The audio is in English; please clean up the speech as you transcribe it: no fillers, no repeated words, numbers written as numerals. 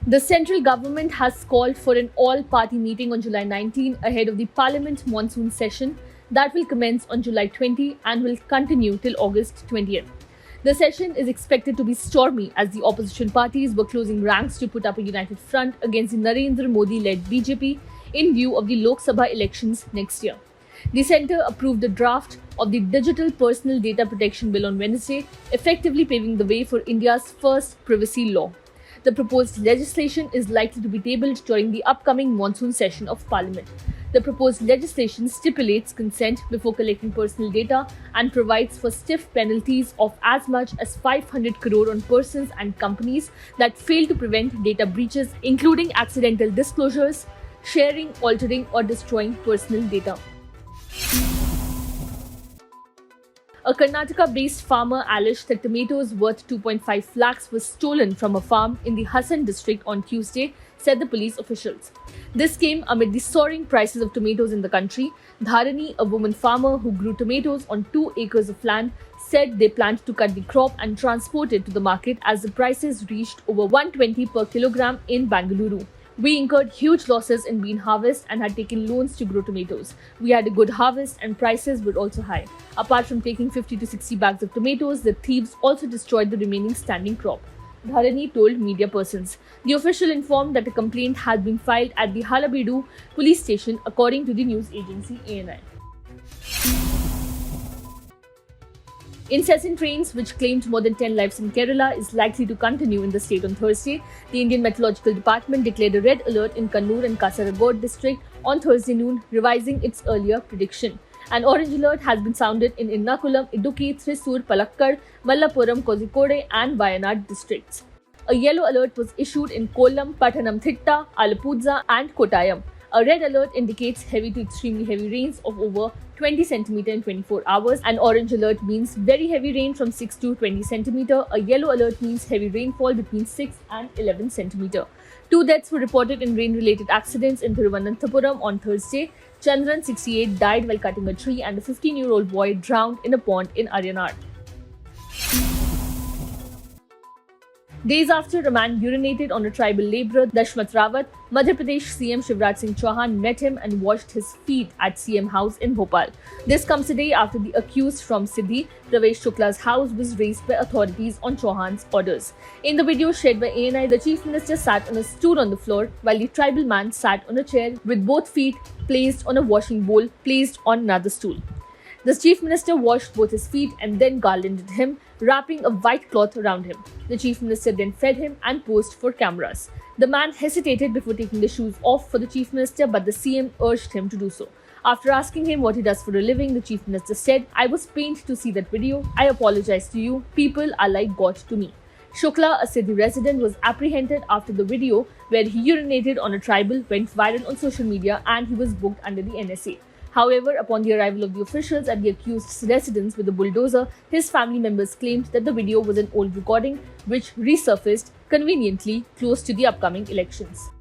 The central government has called for an all-party meeting on July 19 ahead of the Parliament monsoon session that will commence on July 20 and will continue till August 20th. The session is expected to be stormy as the opposition parties were closing ranks to put up a united front against the Narendra Modi-led BJP in view of the Lok Sabha elections next year. The centre approved a draft of the Digital Personal Data Protection Bill on Wednesday, effectively paving the way for India's first privacy law. The proposed legislation is likely to be tabled during the upcoming monsoon session of Parliament. The proposed legislation stipulates consent before collecting personal data and provides for stiff penalties of as much as 500 crore on persons and companies that fail to prevent data breaches, including accidental disclosures, sharing, altering, or destroying personal data. A Karnataka-based farmer alleged that tomatoes worth 2.5 lakhs were stolen from a farm in the Hassan district on Tuesday, said the police officials. This came amid the soaring prices of tomatoes in the country. Dharani, a woman farmer who grew tomatoes on 2 acres of land, said they planned to cut the crop and transport it to the market as the prices reached over 120 per kilogram in Bangalore. We incurred huge losses in bean harvest and had taken loans to grow tomatoes. We had a good harvest and prices were also high. Apart from taking 50 to 60 bags of tomatoes, the thieves also destroyed the remaining standing crop, Dharani told media persons. The official informed that a complaint had been filed at the Halabedu police station, according to the news agency ANI. Incessant rains, which claimed more than 10 lives in Kerala, is likely to continue in the state on Thursday. The Indian Meteorological Department declared a red alert in Kannur and Kasaragod district on Thursday noon, revising its earlier prediction. An orange alert has been sounded in Ernakulam, Idukki, Thrissur, Palakkad, Malappuram, Kozhikode and Wayanad districts. A yellow alert was issued in Kollam, Pathanamthitta, Alappuzha and Kottayam. A red alert indicates heavy to extremely heavy rains of over 20 cm in 24 hours. An orange alert means very heavy rain from 6 to 20 cm. A yellow alert means heavy rainfall between 6 and 11 cm. 2 deaths were reported in rain-related accidents in Thiruvananthapuram on Thursday. Chandran, 68, died while cutting a tree and a 15-year-old boy drowned in a pond in Aryanad. Days after a man urinated on a tribal labourer, Dashmat Rawat, Madhya Pradesh CM Shivraj Singh Chauhan met him and washed his feet at CM House in Bhopal. This comes a day after the accused from Siddhi, Pravesh Shukla's house, was raised by authorities on Chauhan's orders. In the video shared by ANI, the Chief Minister sat on a stool on the floor while the tribal man sat on a chair with both feet placed on a washing bowl placed on another stool. The Chief Minister washed both his feet and then garlanded him, wrapping a white cloth around him. The Chief Minister then fed him and posed for cameras. The man hesitated before taking the shoes off for the Chief Minister, but the CM urged him to do so. After asking him what he does for a living, the Chief Minister said, "I was pained to see that video. I apologize to you. People are like God to me." Shukla, a Siddhi resident, was apprehended after the video where he urinated on a tribal went viral on social media and he was booked under the NSA. However, upon the arrival of the officials at the accused's residence with a bulldozer, his family members claimed that the video was an old recording which resurfaced conveniently close to the upcoming elections.